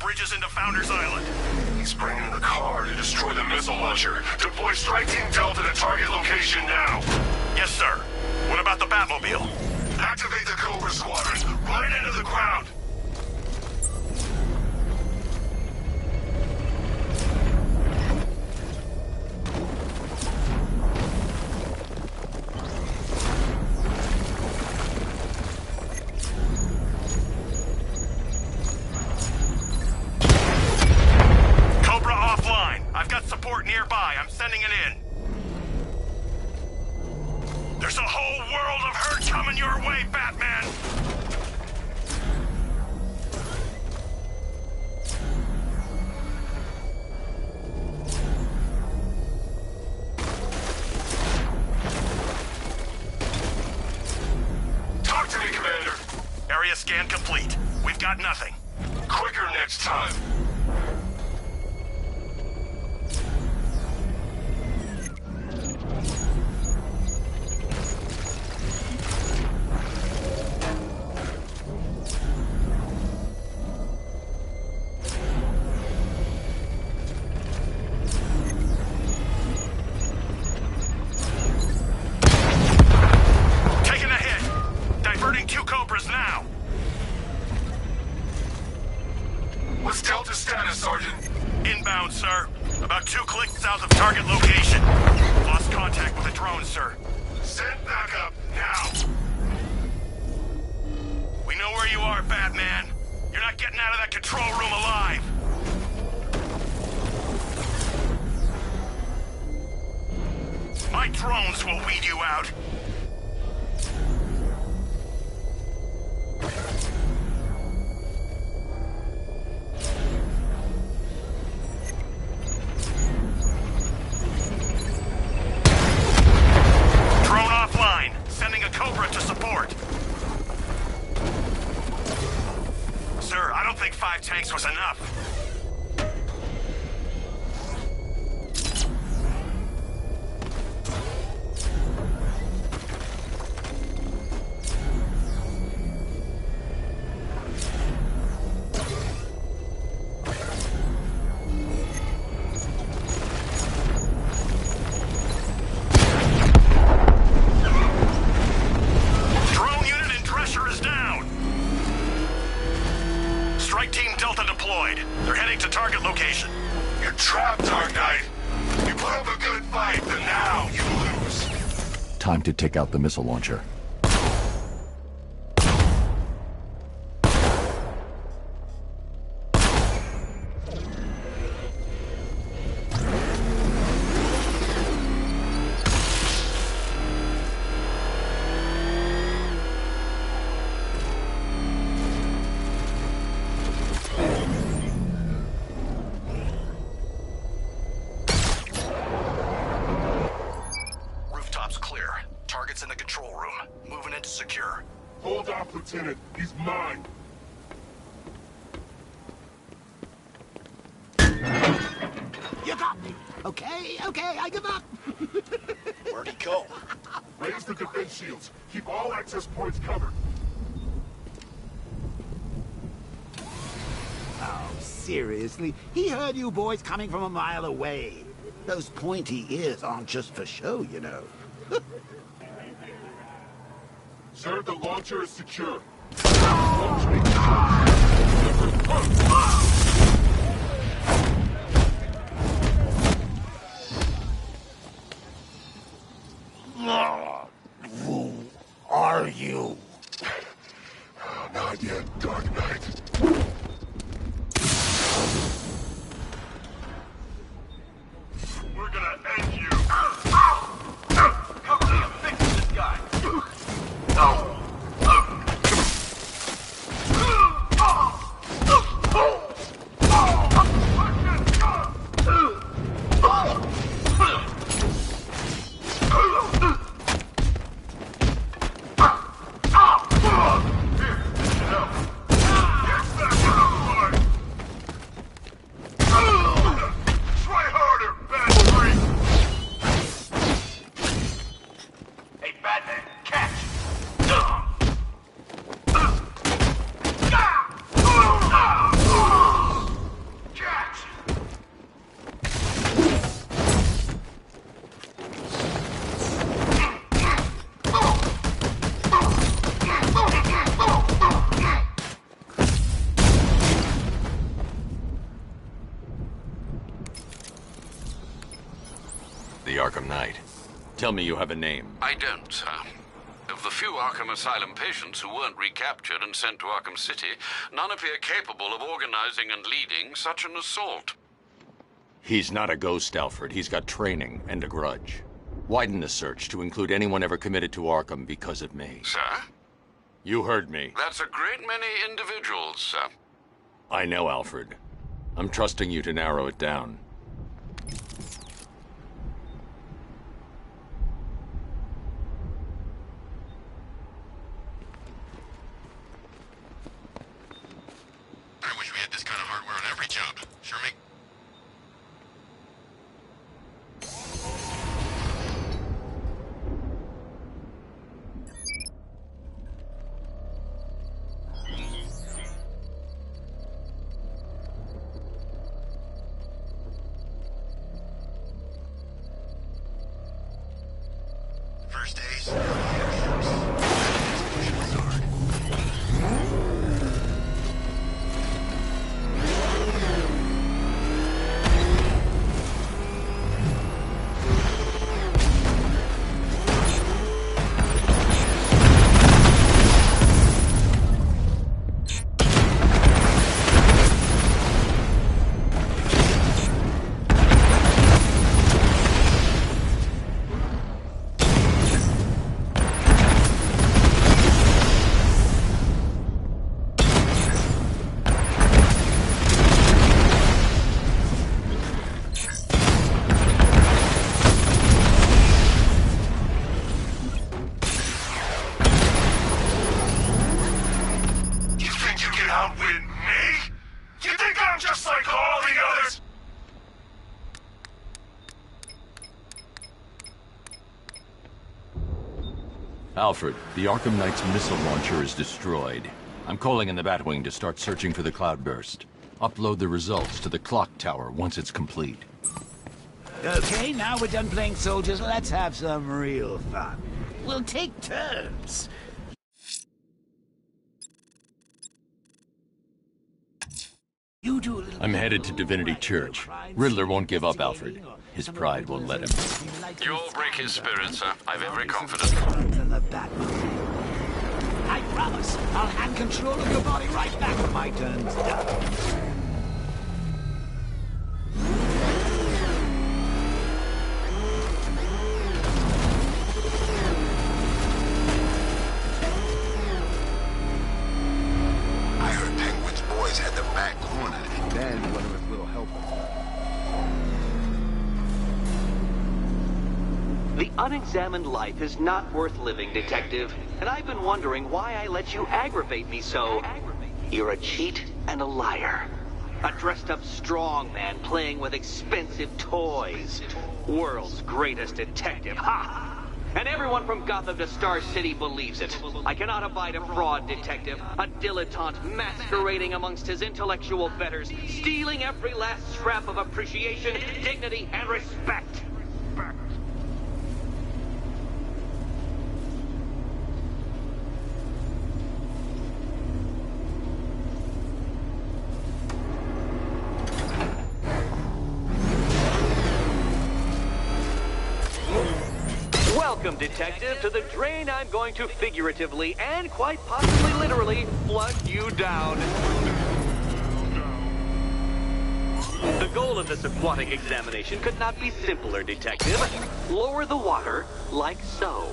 bridges into Founders Island. He's bringing in the car to destroy the missile launcher. Deploy Strike Team Delta to target location now. Yes, sir. What about the Batmobile? Activate the Cobra Squadron. Run it into the ground. Cobra offline. I've got support nearby. I'm sending it in. There's a whole world of hurt coming your way, Batman! Talk to me, Commander. Area scan complete. We've got nothing. Quicker next time. Taking a hit. Diverting 2 Cobras now. What's Delta's status, Sergeant? Inbound, sir. About 2 clicks south of target location. Lost contact with a drone, sir. Send backup now. We know where you are, Batman. You're not getting out of that control room alive. My drones will weed you out. Drone offline. Sending a Cobra to support. Sir, I don't think 5 tanks was enough. Drone unit in Drescher is down. Strike Team Delta deployed. They're heading to target location. You're trapped, Dark Knight. You put up a good fight, but now you lose. Time to take out the missile launcher. Rooftops clear. Target's in the control room. Moving into secure. Hold off, Lieutenant. He's mine. You got me. Okay, I give up. Where'd he go? Raise the defense shields. Keep all access points covered. Oh, seriously? He heard you boys coming from a mile away. Those pointy ears aren't just for show, you know. Sir, the launcher is secure. Who are you? Not yet, Dark Knight. We're gonna end you. Cover me, I'm fixing this guy. Knight. Tell me you have a name. I don't, sir. Of the few Arkham Asylum patients who weren't recaptured and sent to Arkham City, none appear capable of organizing and leading such an assault. He's not a ghost, Alfred. He's got training and a grudge. Widen the search to include anyone ever committed to Arkham because of me. Sir? You heard me. That's a great many individuals, sir. I know, Alfred. I'm trusting you to narrow it down. I wish we had this kind of hardware on every job. Sure make... First days. Alfred, the Arkham Knight's missile launcher is destroyed. I'm calling in the Batwing to start searching for the cloudburst. Upload the results to the clock tower once it's complete. Okay, now we're done playing soldiers, let's have some real fun. We'll take turns. You do a little I'm headed to Divinity Church. Riddler won't give up, Alfred. His pride won't let him. You'll break his spirit, sir. I've every confidence. I promise, I'll hand control of your body right back when my turn's done. I heard Penguin's boys had the back cornered, and then one of his little helpers. The unexamined life is not worth living, Detective. And I've been wondering why I let you aggravate me so. You're a cheat and a liar. A dressed-up strongman playing with expensive toys. World's greatest detective. Ha! And everyone from Gotham to Star City believes it. I cannot abide a fraud detective, a dilettante masquerading amongst his intellectual betters, stealing every last scrap of appreciation, dignity, and respect. Welcome, Detective, to the drain I'm going to figuratively and quite possibly literally flood you down. The goal of this aquatic examination could not be simpler, Detective. Lower the water like so.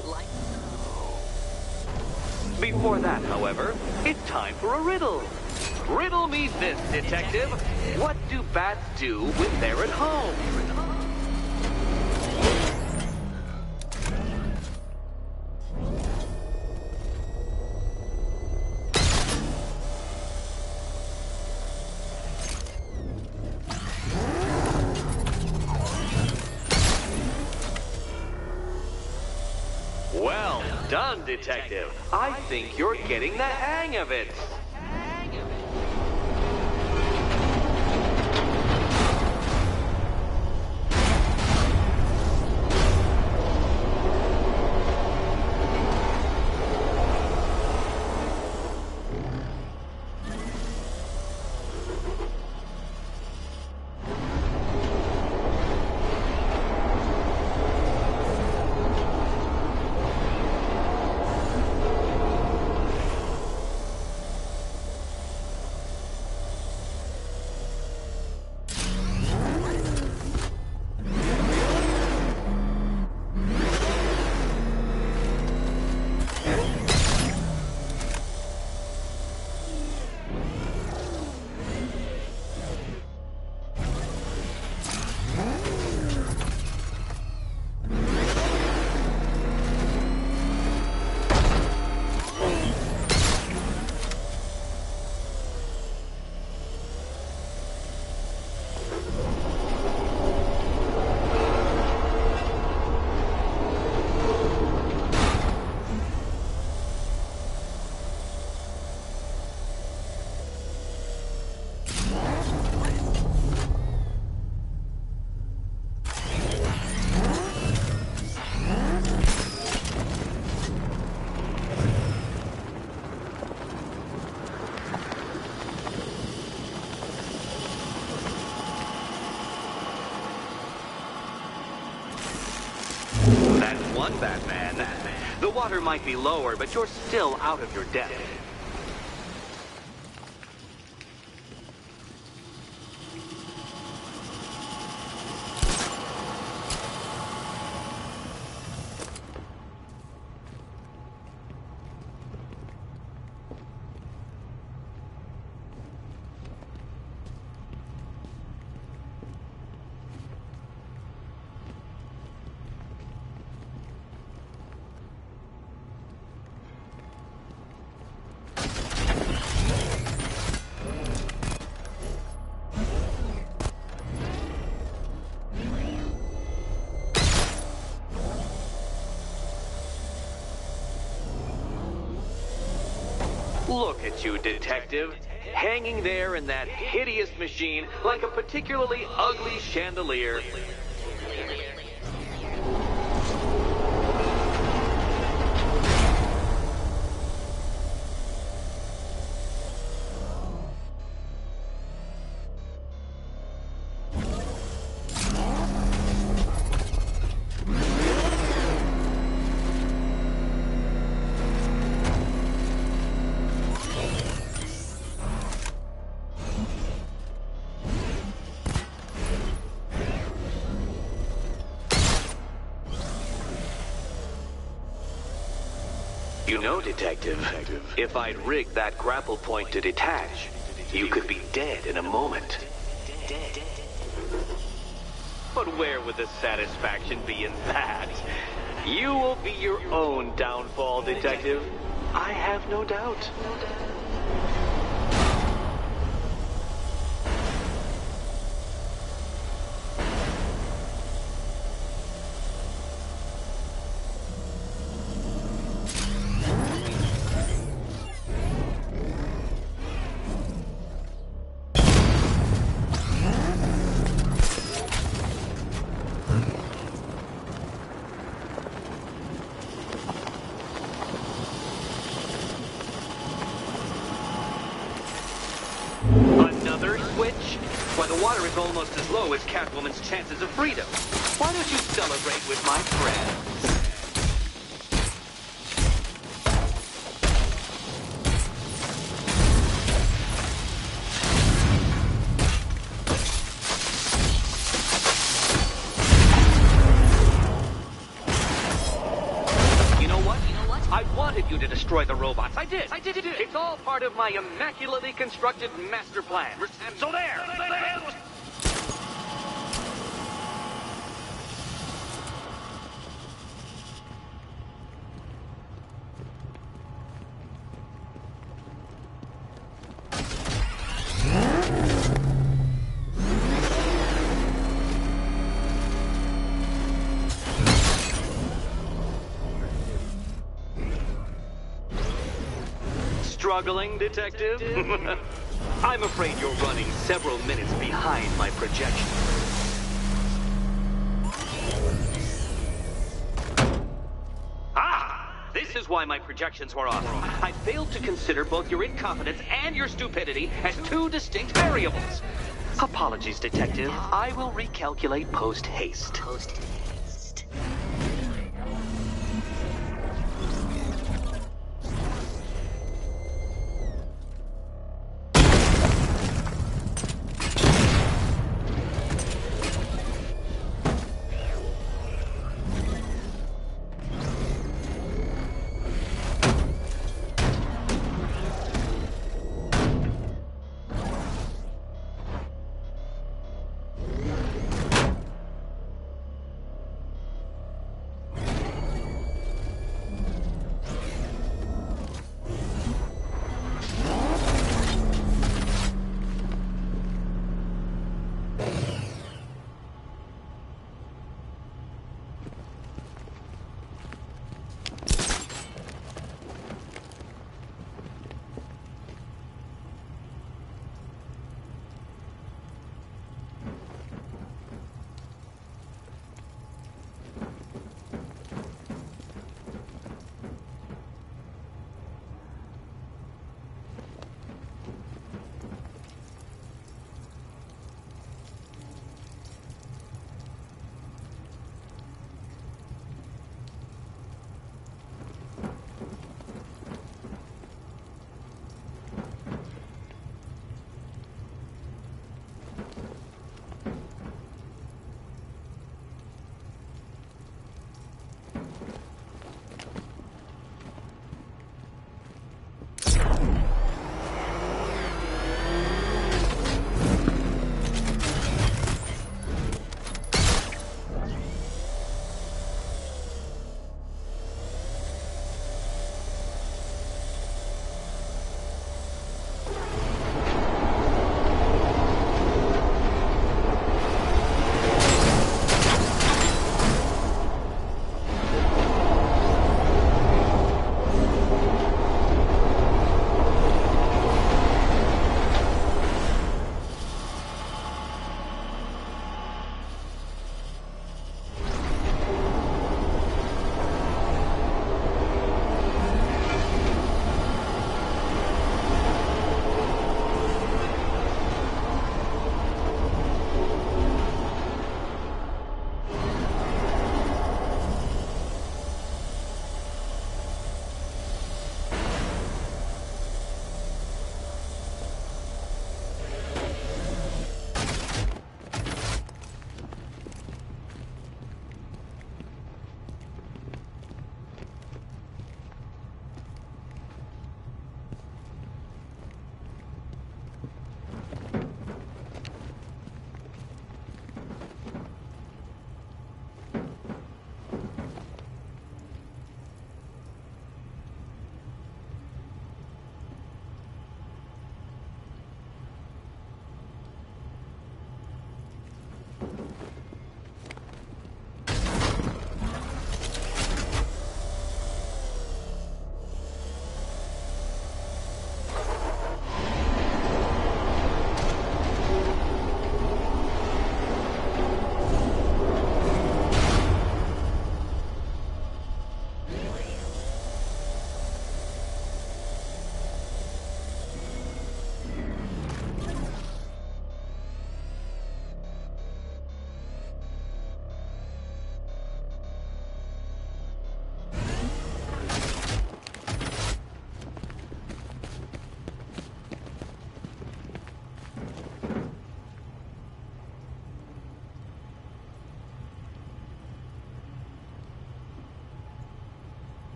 Before that, however, it's time for a riddle. Riddle me this, Detective. What do bats do when they're at home? Well done, Detective. I think you're getting the hang of it. that, man. The water might be lower, but you're still out of your depth. Look at you, detective. Hanging there in that hideous machine like a particularly ugly chandelier. You know, Detective, if I'd rigged that grapple point to detach, you could be dead in a moment. But where would the satisfaction be in that? You will be your own downfall, Detective. I have no doubt. Another switch? Why, the water is almost as low as Catwoman's chances of freedom. Why don't you celebrate with my friends? I wanted you to destroy the robots. I did. It's all part of my immaculately constructed master plan. So there. Struggling, Detective? I'm afraid you're running several minutes behind my projection. This is why my projections were off. I failed to consider both your incompetence and your stupidity as two distinct variables. Apologies, Detective. I will recalculate post-haste.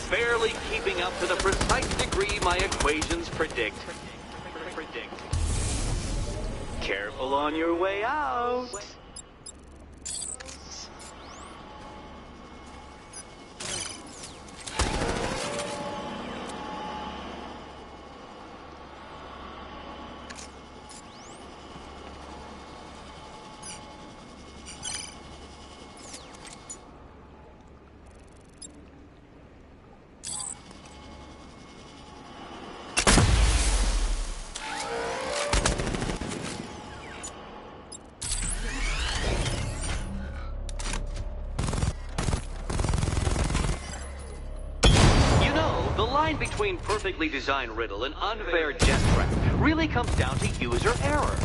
barely keeping up to the precise degree my equations predict. Careful on your way out. The line between perfectly designed riddle and unfair jet trap really comes down to user error.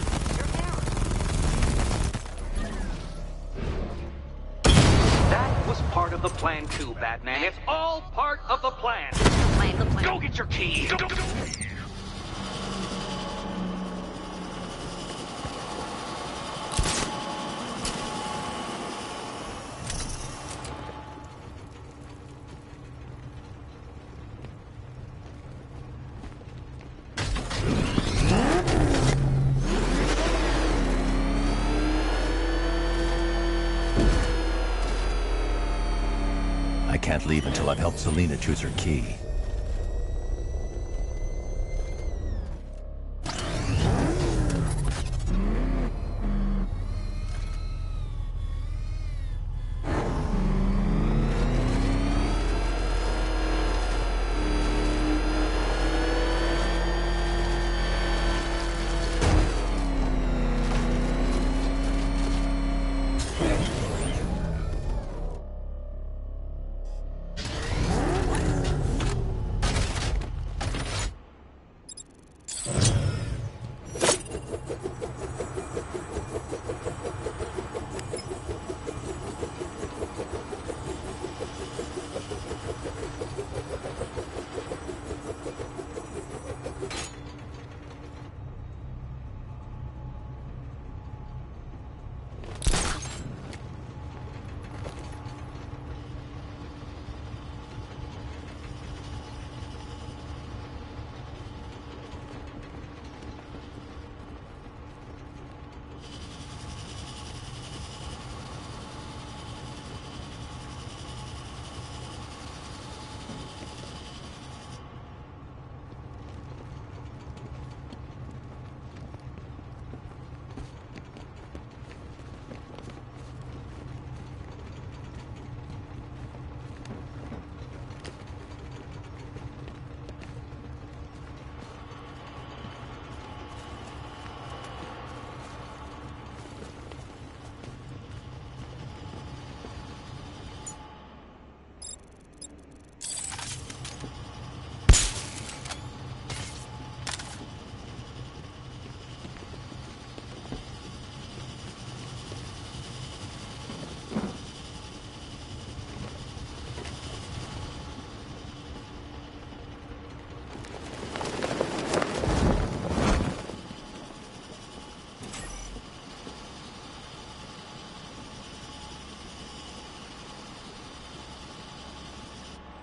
That was part of the plan too, Batman. It's all part of the plan. Go get your key. Go. I can't leave until I've helped Selina choose her key.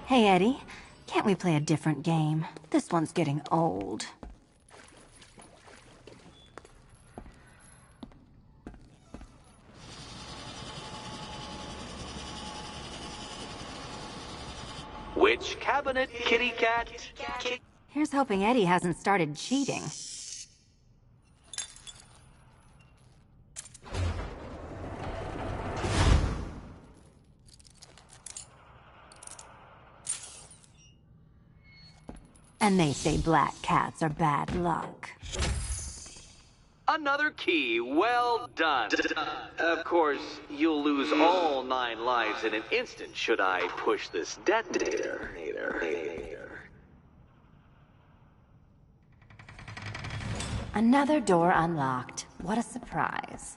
Hey, Eddie. Can't we play a different game? This one's getting old. Which cabinet, kitty cat? Here's hoping Eddie hasn't started cheating. And they say black cats are bad luck. Another key. Well done. Of course, you'll lose all 9 lives in an instant should I push this detonator. Another door unlocked. What a surprise.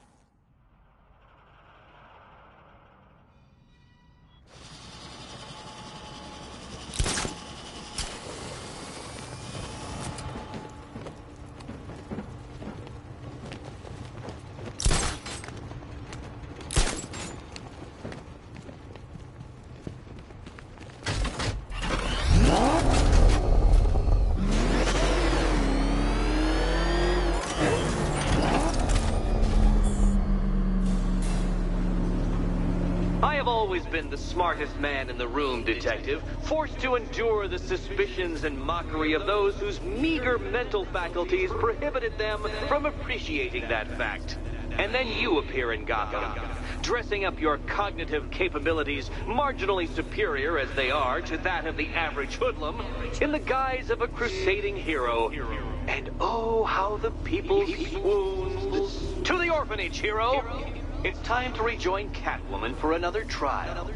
have always been the smartest man in the room, Detective, forced to endure the suspicions and mockery of those whose meager mental faculties prohibited them from appreciating that fact. And then you appear in Gotham, dressing up your cognitive capabilities, marginally superior as they are to that of the average hoodlum, in the guise of a crusading hero. And oh, how the people swooned. To the orphanage, hero! It's time to rejoin Catwoman for another trial.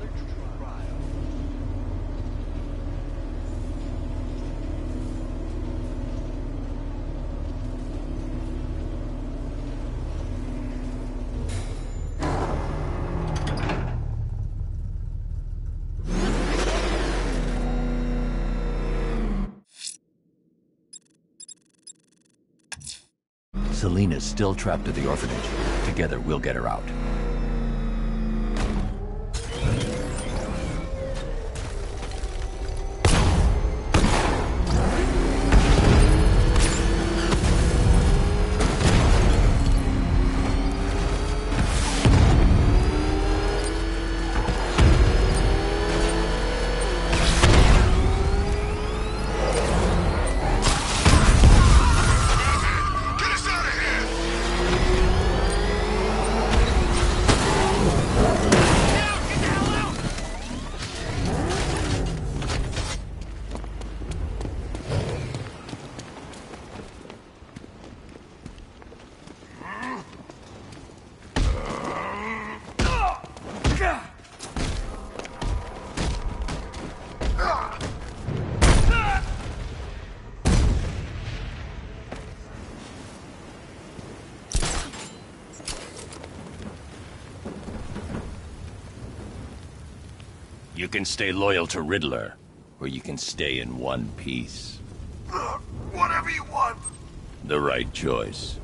Selina's still trapped at the orphanage. Together, we'll get her out. You can stay loyal to Riddler, or you can stay in one piece. Whatever you want. The right choice.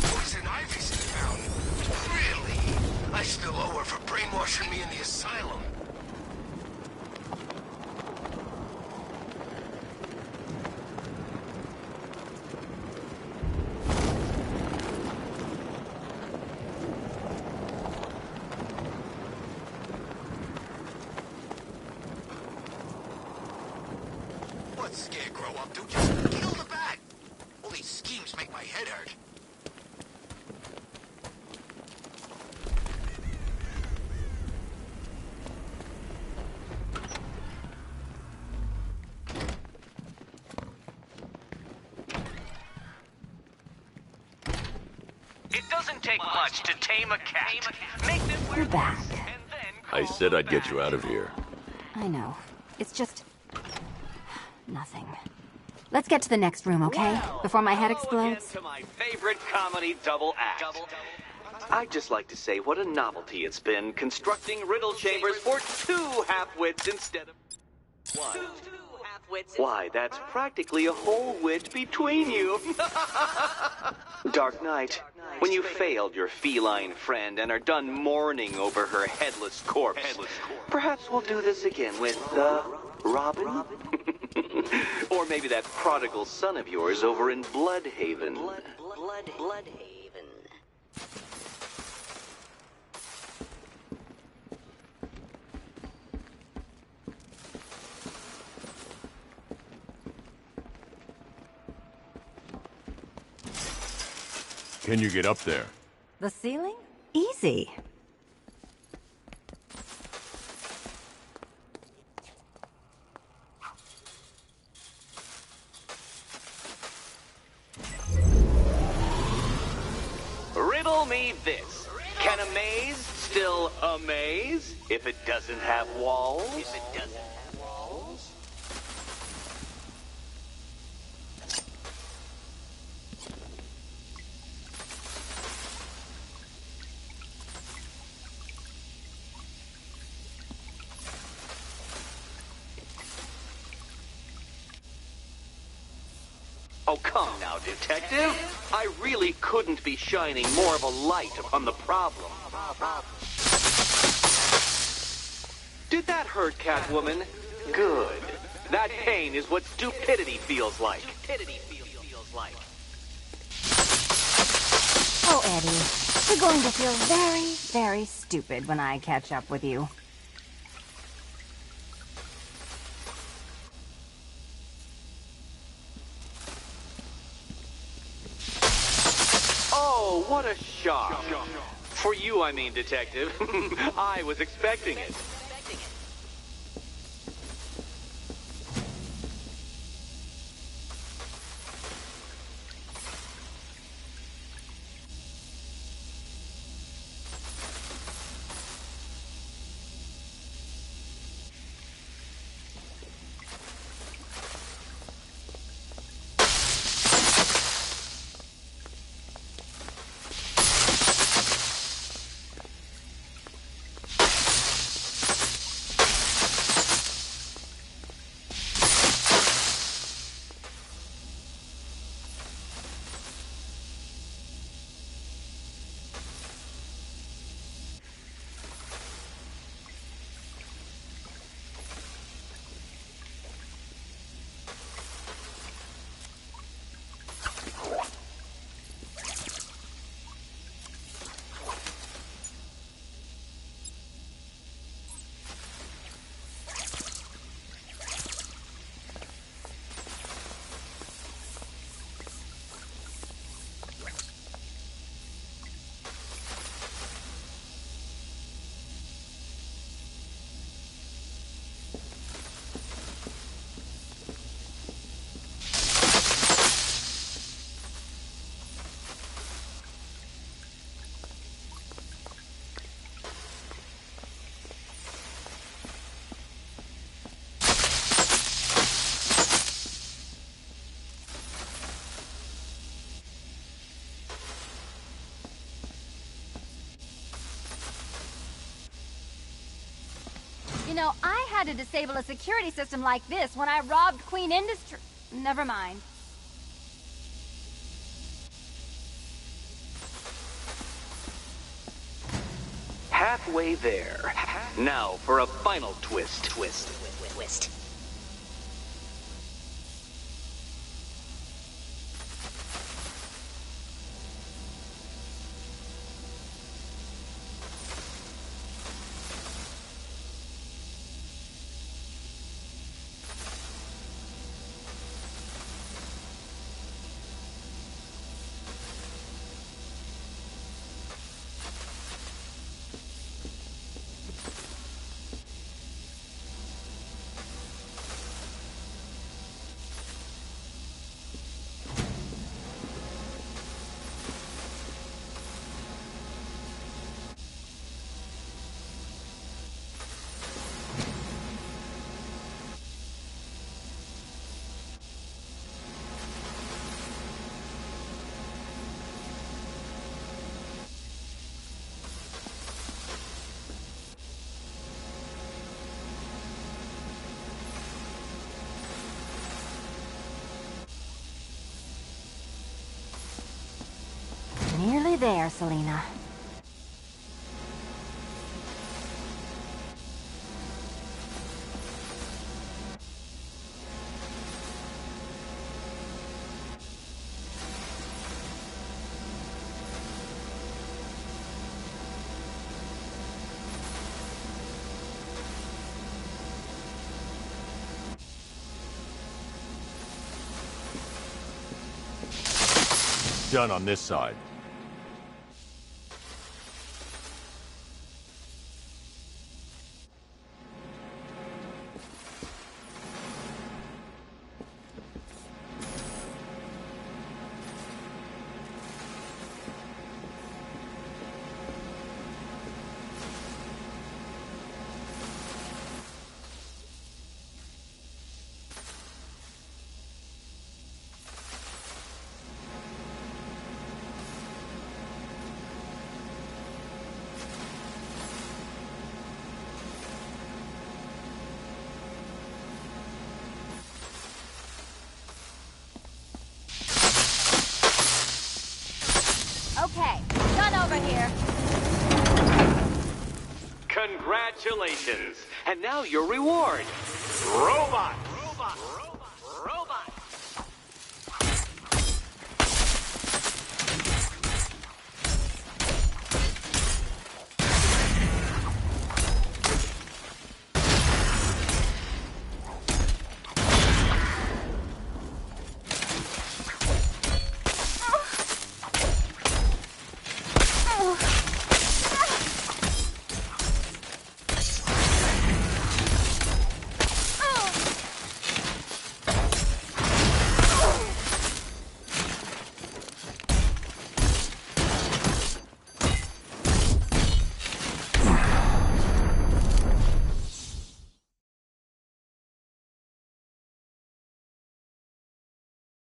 Poison Ivy's in town. Really? I still owe her for brainwashing me in the asylum. What's Scarecrow up to? Just kill the bat! All these schemes make my head hurt. It doesn't take much to tame a cat. Make them wear We're back. this, and then I said I'd get you out of here. I know. It's just... nothing. Let's get to the next room, okay? Before my head explodes? Again to my favorite comedy double act. I'd just like to say what a novelty it's been constructing riddle chambers for two half-wits instead of one. Why, that's practically a whole wit between you. Dark Knight, when you failed your feline friend and are done mourning over her headless corpse, perhaps we'll do this again with, Robin? Or maybe that prodigal son of yours over in Bloodhaven. Bloodhaven. Can you get up there? The ceiling? Easy. Riddle me this. Can a maze still amaze if it doesn't have walls? Oh, come now, Detective. I really couldn't be shining more of a light upon the problem. Did that hurt, Catwoman? Good. That pain is what stupidity feels like. Oh, Eddie, you're going to feel very, very stupid when I catch up with you. Oh, what a shock. For you, I mean, Detective. I was expecting it. You know, I had to disable a security system like this when I robbed Queen Industry. Never mind. Halfway there. Now for a final twist. Nearly there, Selena. Done on this side. Okay, done over here. Congratulations! and now your reward. Robot!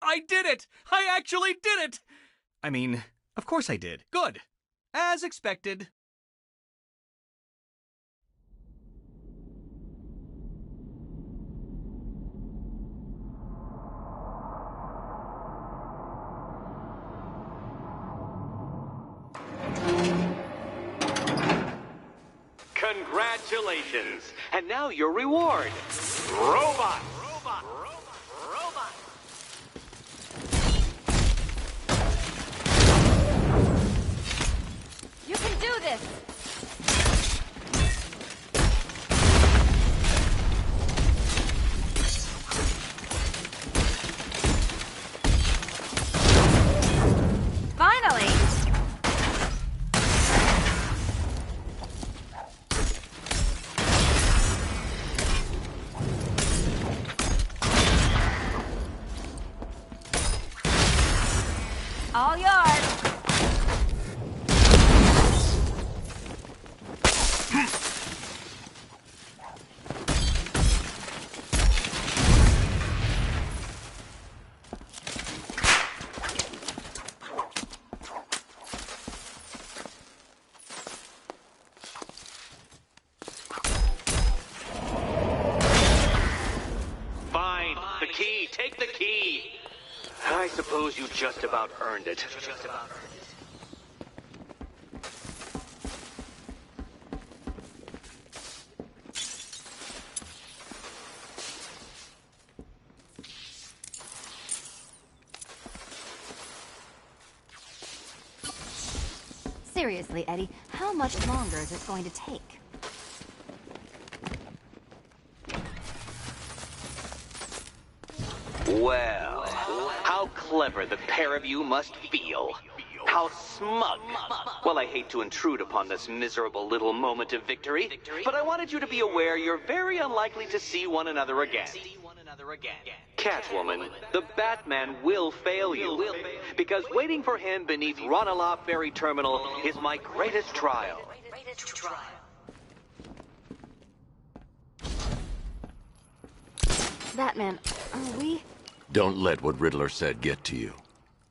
I did it! I actually did it! I mean, of course I did. Good. As expected. Congratulations. And now your reward. Robot! You can do this! Finally! All yours! Fine. The key. Take the key. I suppose you just about earned it. Seriously, Eddie, how much longer is it going to take? Well, how clever the pair of you must feel. How smug. Well, I hate to intrude upon this miserable little moment of victory, but I wanted you to be aware you're very unlikely to see one another again. Catwoman, the Batman will fail you, because waiting for him beneath Ranelagh Ferry Terminal is my greatest trial. Batman, are we? Don't let what Riddler said get to you.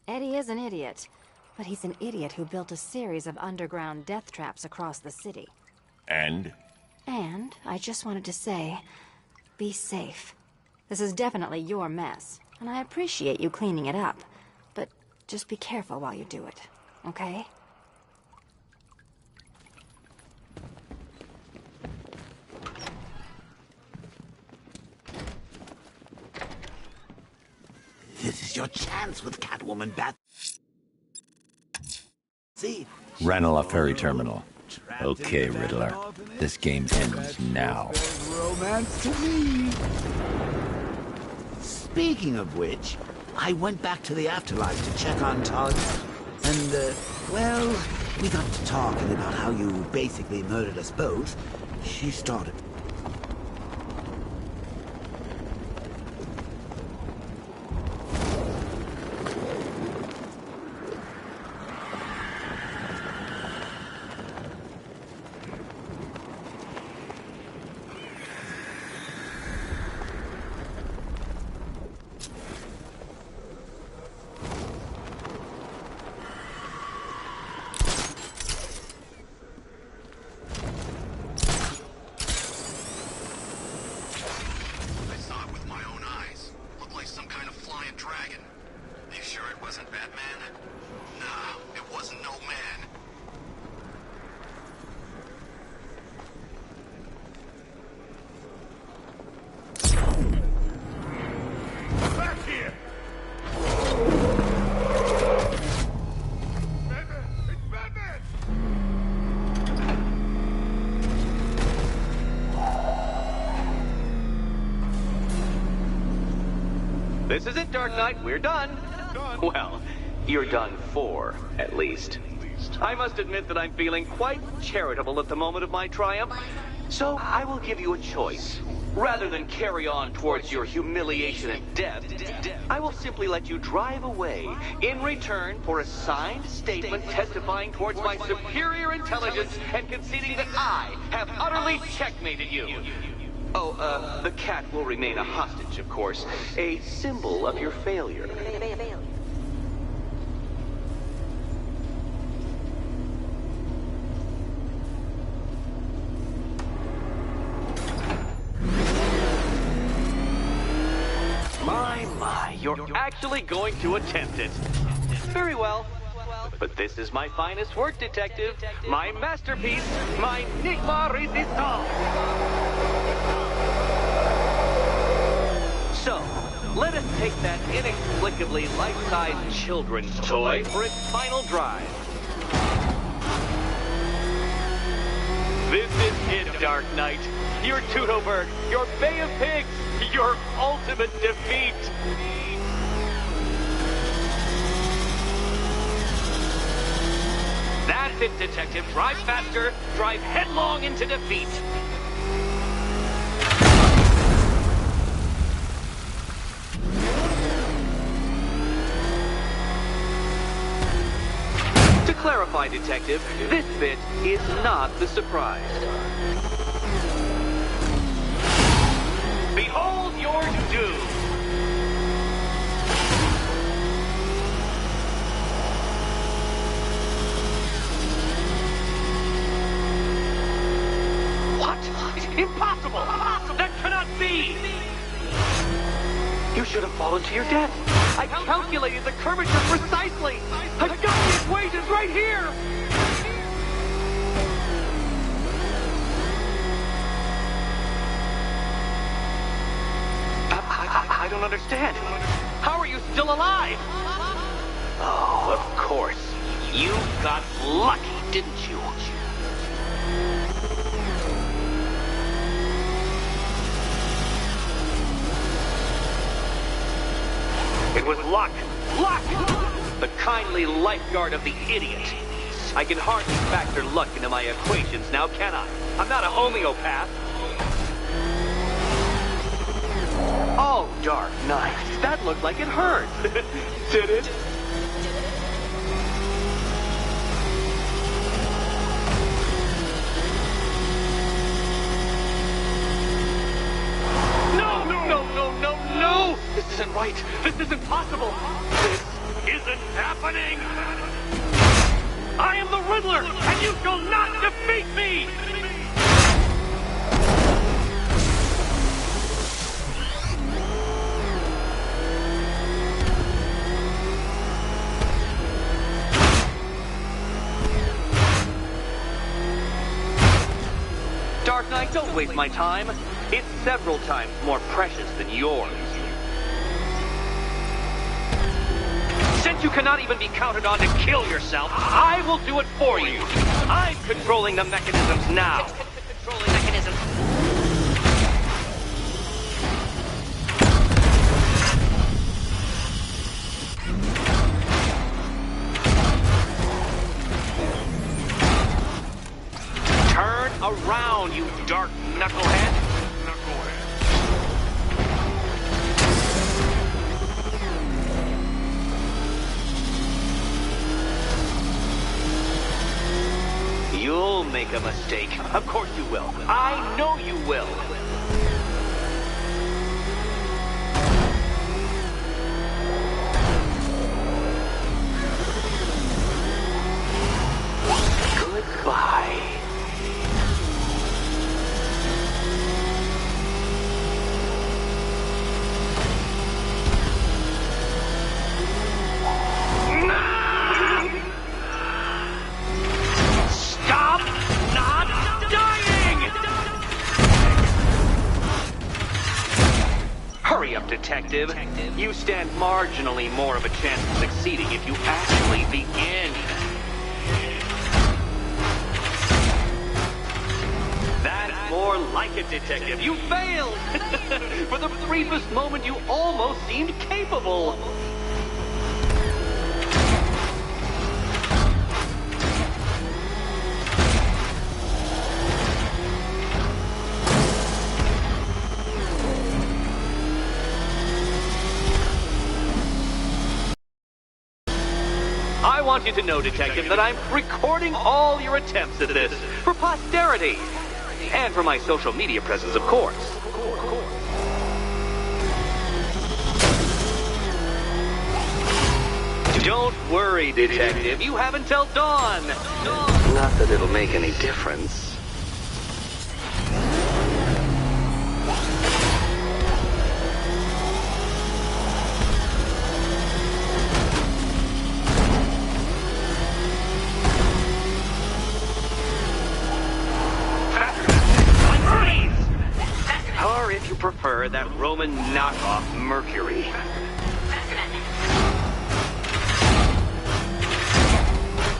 Eddie is an idiot, but he's an idiot who built a series of underground death traps across the city. And? And I just wanted to say, be safe. This is definitely your mess, and I appreciate you cleaning it up, but just be careful while you do it, okay? This is your chance with Catwoman, Bat. See? Ranelagh Ferry Terminal. Okay, Riddler. This game ends now. Romance to me. Speaking of which, I went back to the afterlife to check on Todd, and, well, we got to talking about how you basically murdered us both. She started. This is it, Dark Knight. We're done. Well, you're done for, at least. I must admit that I'm feeling quite charitable at the moment of my triumph. So I will give you a choice. Rather than carry on towards your humiliation and death, I will simply let you drive away in return for a signed statement testifying towards my superior intelligence and conceding that I have utterly checkmated you. Oh, the cat will remain a hostage, of course. A symbol of your failure. My, you're actually going to attempt it. Very well. But this is my finest work, Detective. My masterpiece, my Enigma Resistance. So, let us take that inexplicably life-size children's toy for its final drive. This is it, Dark Knight. Your Teutoburg, your Bay of Pigs, your ultimate defeat. That's it, Detective. Drive faster. Drive headlong into defeat. To clarify, Detective, this bit is not the surprise. Behold your doom! What? Impossible! That cannot be! You should have fallen to your death. I calculated the curvature precisely. I've got the equations right here! I don't understand. How are you still alive? Oh, of course. You got lucky, didn't you? It was luck. Luck! The kindly lifeguard of the idiot. I can hardly factor luck into my equations now, can I? I'm not a homeopath. Oh, Dark Knight, that looked like it hurt. Did it? No! This isn't right. This isn't possible. This isn't happening. I am the Riddler, and you shall not defeat me! Dark Knight, don't waste my time. It's several times more precious than yours. Since you cannot even be counted on to kill yourself, I will do it for you. I'm controlling the mechanisms now. Controlling mechanisms. Turn around, you dark knucklehead. You'll make a mistake. Of course you will. I know you will. Goodbye. Detective, you stand marginally more of a chance of succeeding if you actually begin. That's more like it, Detective. Detective. You failed! For the briefest moment, you almost seemed capable. I want you to know, Detective, that I'm recording all your attempts at this for posterity. And for my social media presence, of course. Don't worry, Detective. You have until dawn. Not that it'll make any difference. Or if you prefer, that Roman knockoff Mercury.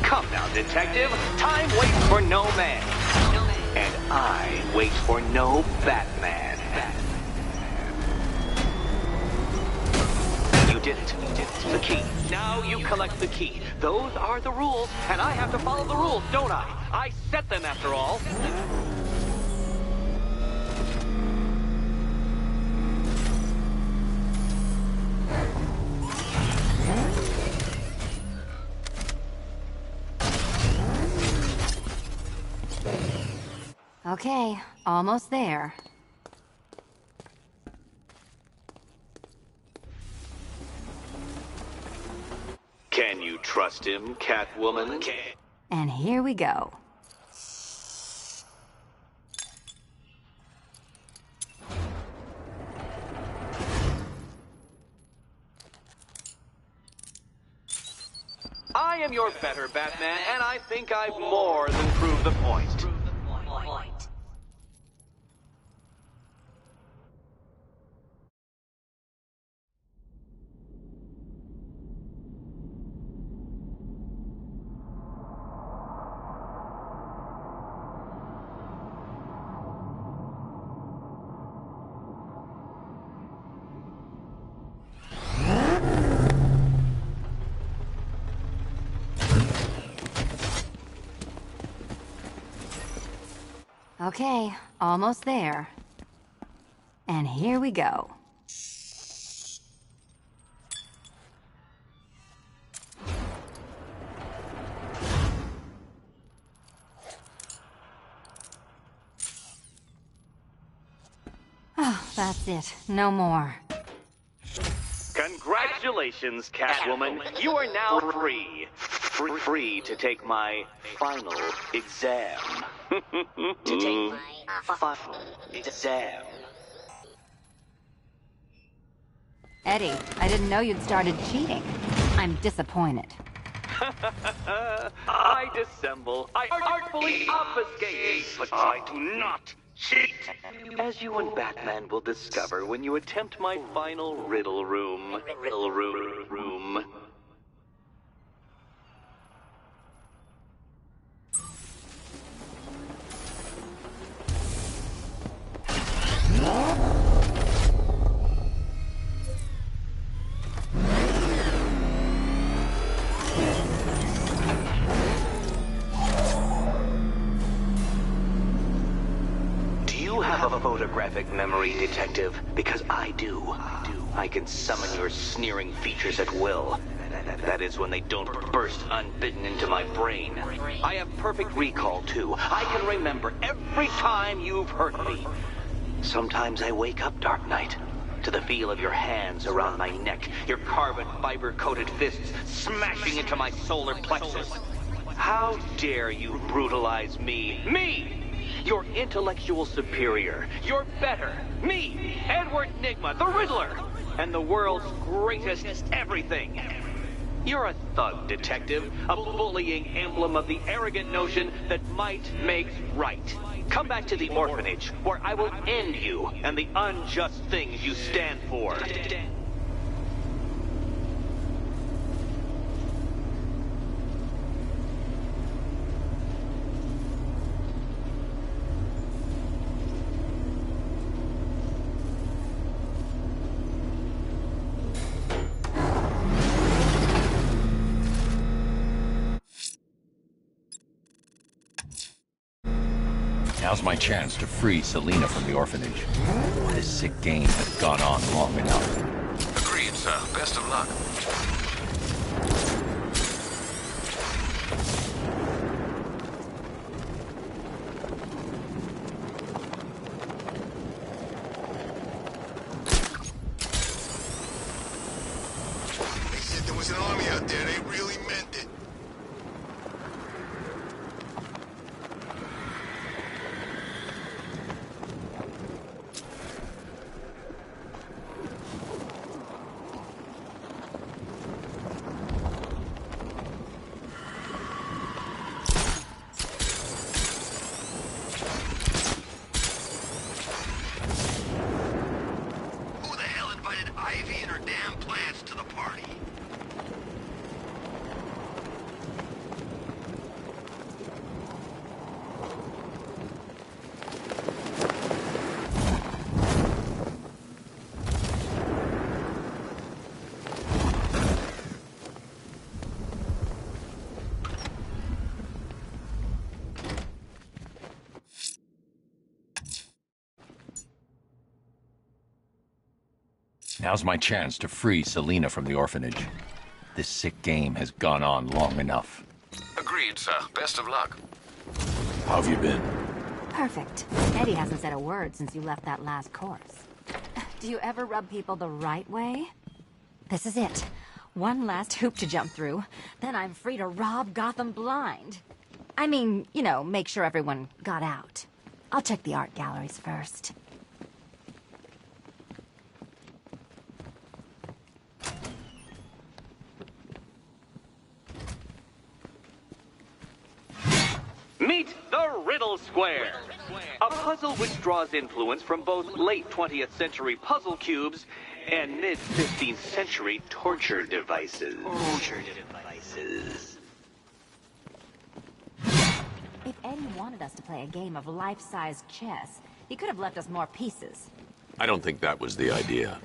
Come now, Detective. Time waits for no man. And I wait for no Batman. You did it. The key. Now you collect the key. Those are the rules, and I have to follow the rules, don't I? I set them, after all. Okay, almost there. Can you trust him, Catwoman? And here we go. I am your better Batman, and I think I've more than proved the point. Okay, almost there. And here we go. Oh, that's it. No more. Congratulations, Catwoman. You are now free. Free to take my final exam. To take my final exam. Eddie, I didn't know you'd started cheating. I'm disappointed. I dissemble. I artfully obfuscate. But I do not cheat. As you and Batman will discover when you attempt my final riddle room. Riddle room. Do you have a photographic memory, Detective? Because I do. I can summon your sneering features at will. That is when they don't burst unbidden into my brain. I have perfect recall, too. I can remember every time you've hurt me. Sometimes I wake up, Dark Knight, to the feel of your hands around my neck, your carbon fiber-coated fists smashing into my solar plexus. How dare you brutalize me? Me! Your intellectual superior. Your better. Me, Edward Nygma, the Riddler, and the world's greatest everything. You're a thug, Detective, a bullying emblem of the arrogant notion that might makes right. Come back to the orphanage, where I will end you and the unjust things you stand for. Now's my chance to free Selena from the orphanage. This sick game has gone on long enough. Agreed, sir. Best of luck. They said there was an army out there. They really meant it. Who the hell invited Ivy and her damn plants to the party? Now's my chance to free Selena from the orphanage. This sick game has gone on long enough. Agreed, sir. Best of luck. How have you been? Perfect. Eddie hasn't said a word since you left that last course. Do you ever rub people the right way? This is it. One last hoop to jump through. Then I'm free to rob Gotham blind. I mean, you know, make sure everyone got out. I'll check the art galleries first. Meet the Riddle Square, a puzzle which draws influence from both late 20th century puzzle cubes and mid 15th century torture devices. If Eddie wanted us to play a game of life-size chess, he could have left us more pieces. I don't think that was the idea.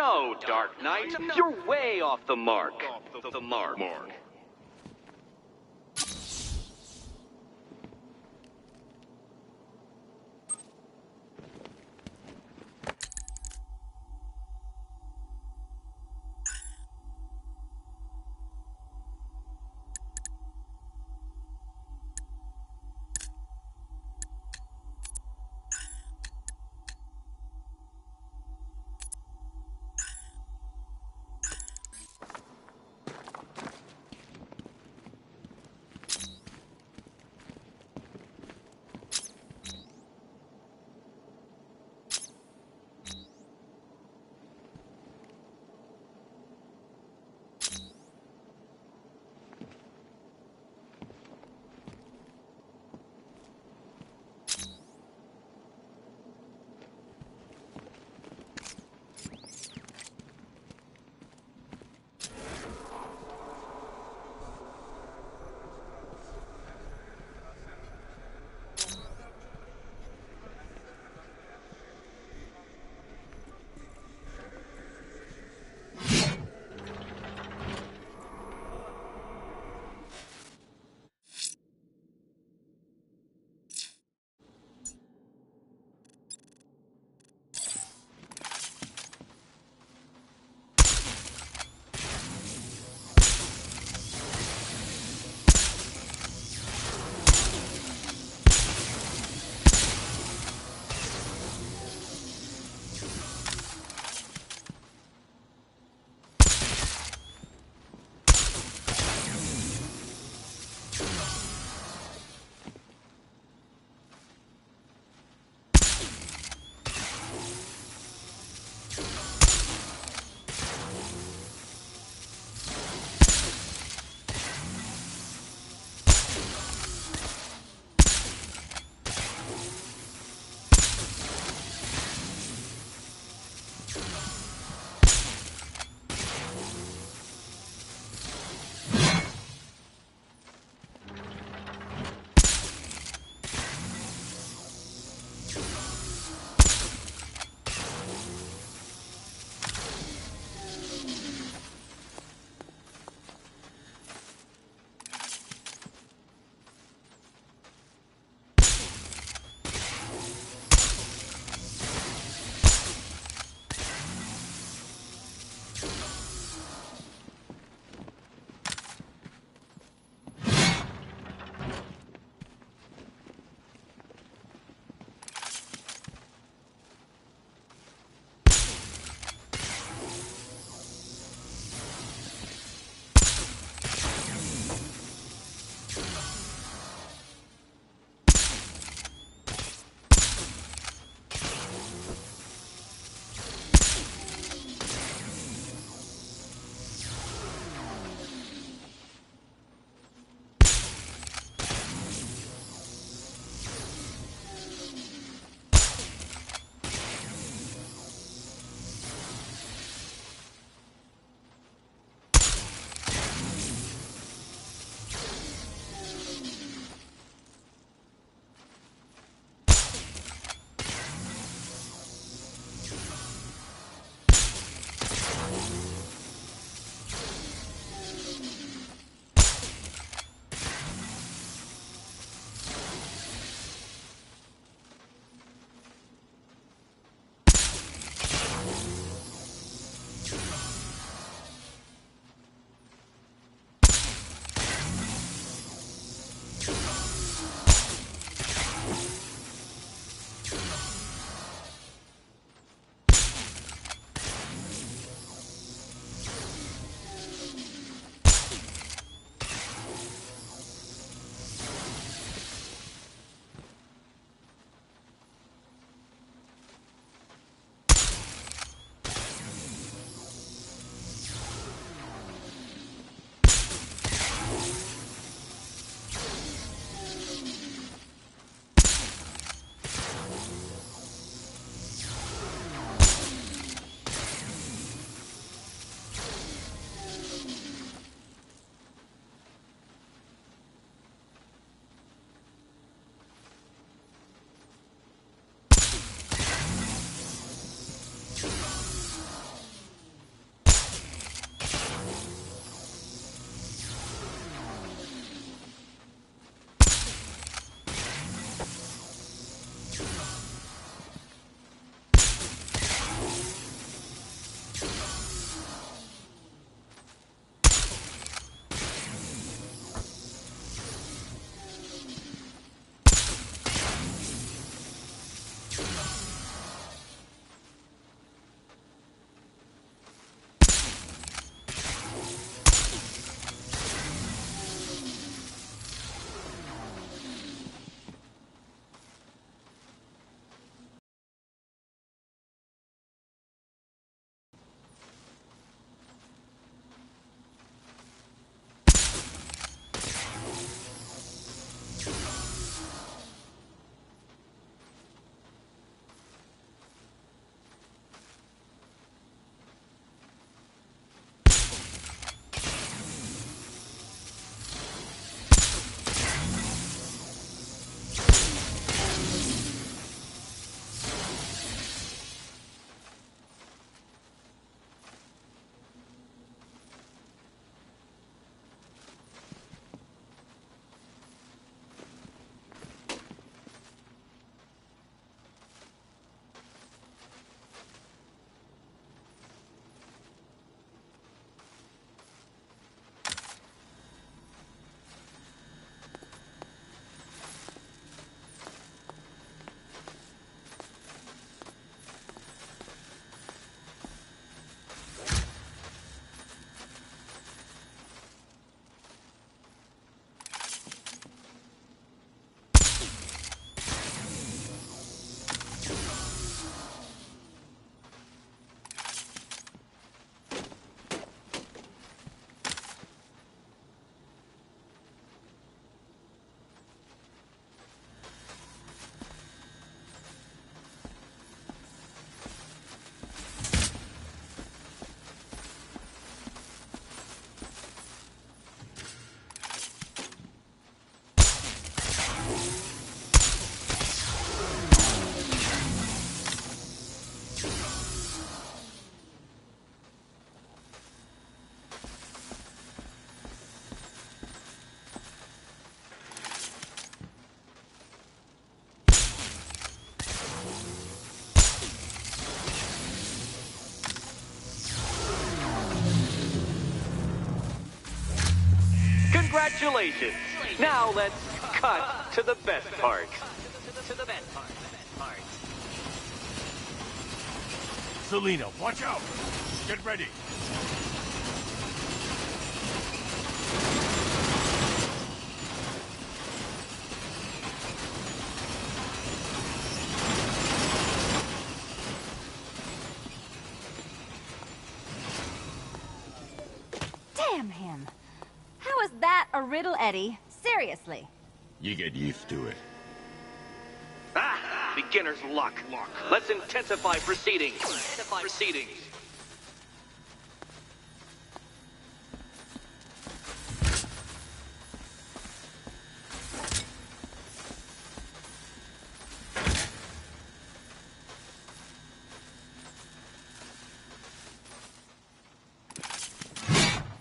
No, Dark Knight, you're way off the mark. The mark. Congratulations. Now let's cut to the best part. Selena, watch out! Get ready! Damn him. How is that a riddle, Eddie? Seriously. You get used to it. Ah! Beginner's luck. Let's intensify proceedings.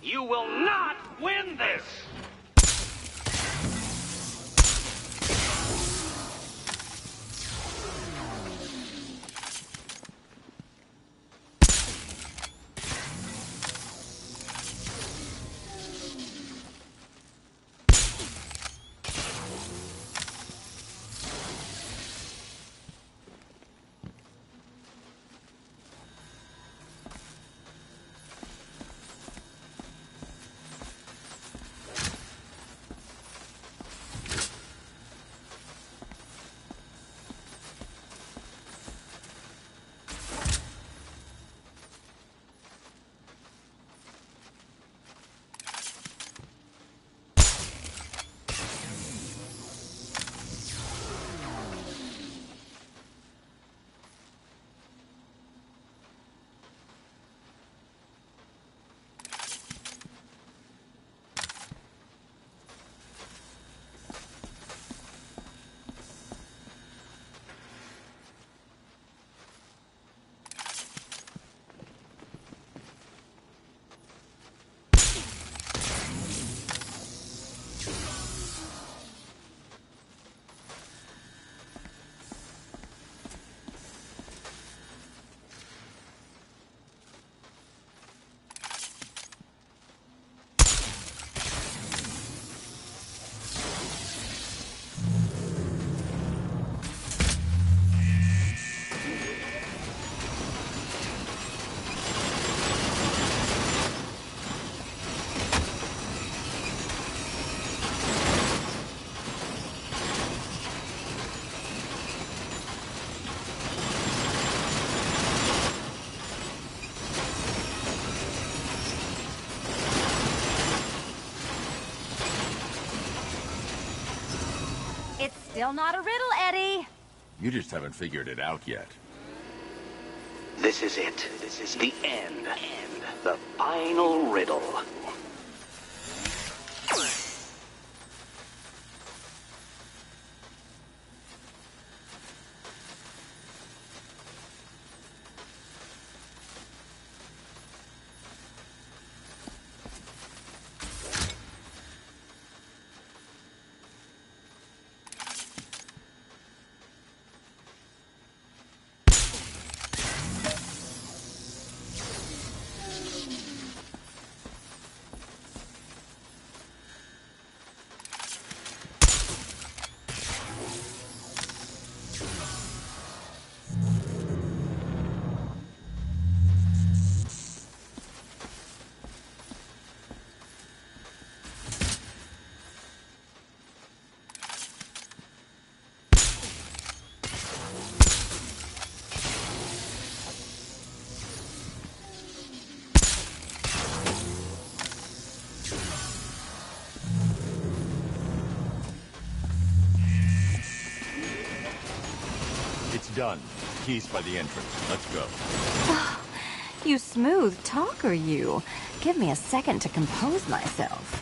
You will not win this! It's still not a riddle, Eddie. You just haven't figured it out yet. This is it. This is the end. The final riddle. Done. Keys by the entrance. Let's go. You smooth talker, you. Give me a second to compose myself.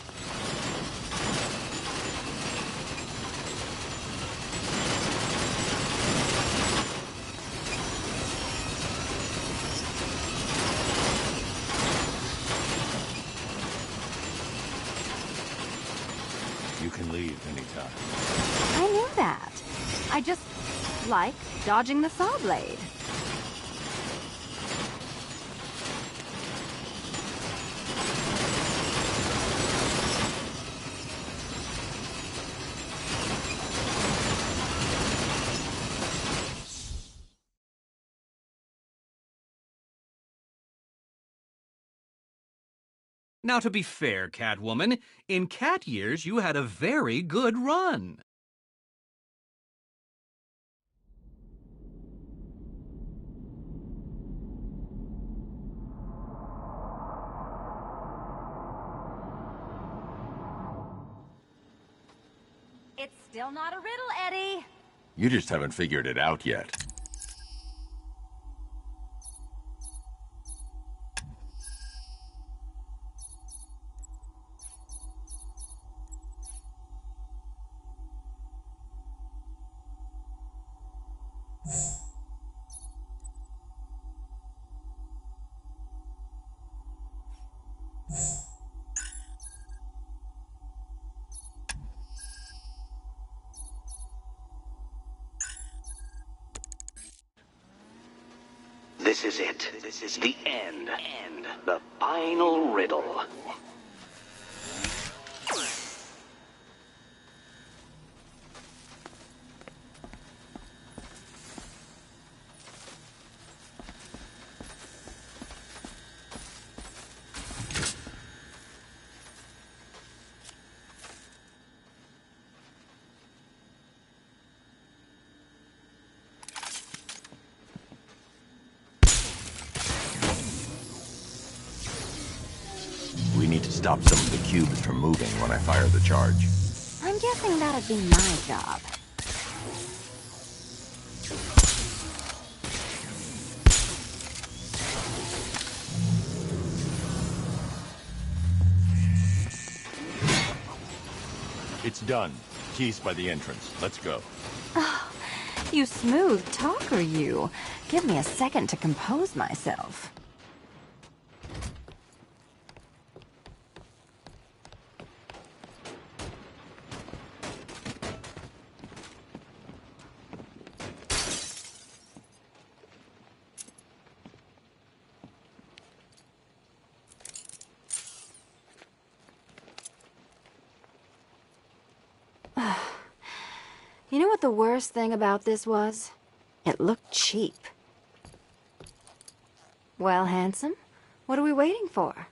You can leave anytime. I knew that. I just like dodging the saw blade. Now, to be fair, Catwoman, in cat years, you had a very good run. It's still not a riddle, Eddie. You just haven't figured it out yet. This is it. This is the end. The final riddle. We need to stop some of the cubes from moving when I fire the charge. I'm guessing that'd be my job. It's done. Keys by the entrance. Let's go. Oh, you smooth talker, you. Give me a second to compose myself. You know what the worst thing about this was? It looked cheap. Well, handsome, what are we waiting for?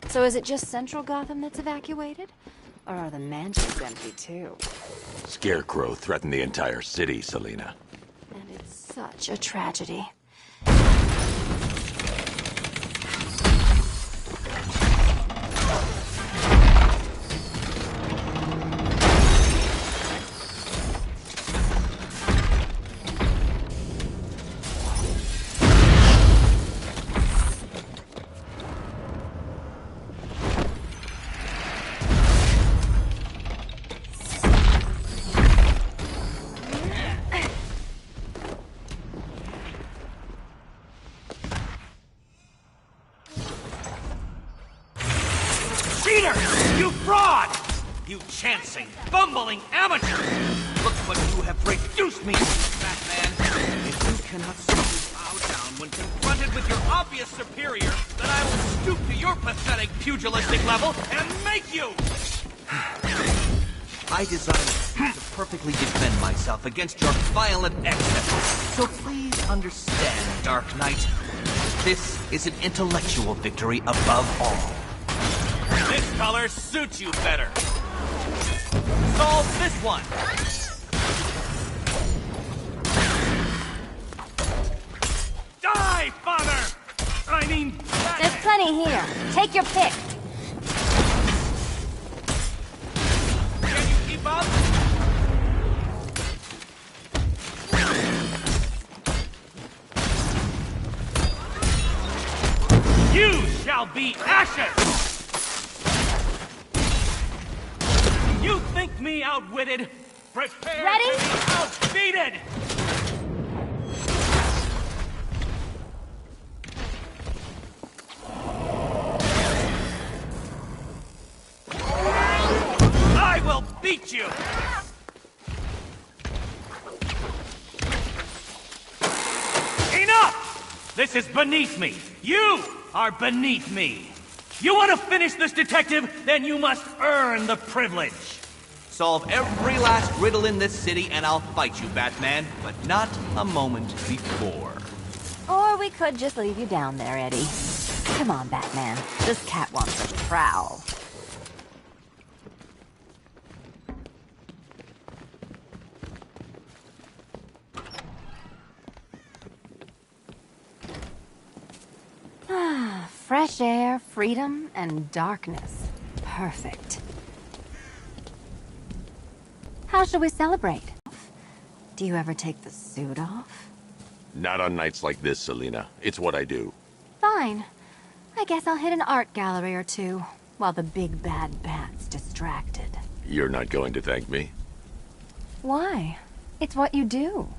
So is it just Central Gotham that's evacuated? Or are the mansions empty too? Scarecrow threatened the entire city, Selina. And it's such a tragedy. Cheater! You fraud! You chancing, bumbling amateur! Look what you have reduced me to, Batman! If you cannot simply bow down when confronted with your obvious superior, then I will stoop to your pathetic pugilistic level and make you! I designed to perfectly defend myself against your violent excesses. So please understand, Dark Knight. This is an intellectual victory above all. This color suits you better. Solve this one. Die, father! I mean, Batman. There's plenty here. Take your pick. Can you keep up? You shall be ashes! You think me outwitted? Prepare Ready? to be outbeaten! I will beat you! Enough! This is beneath me. You are beneath me. You want to finish this, detective? Then you must earn the privilege. Solve every last riddle in this city and I'll fight you, Batman, but not a moment before. Or we could just leave you down there, Eddie. Come on, Batman. This cat wants to prowl. Fresh air, freedom, and darkness. Perfect. How shall we celebrate? Do you ever take the suit off? Not on nights like this, Selina. It's what I do. Fine. I guess I'll hit an art gallery or two, while the big bad bat's distracted. You're not going to thank me? Why? It's what you do.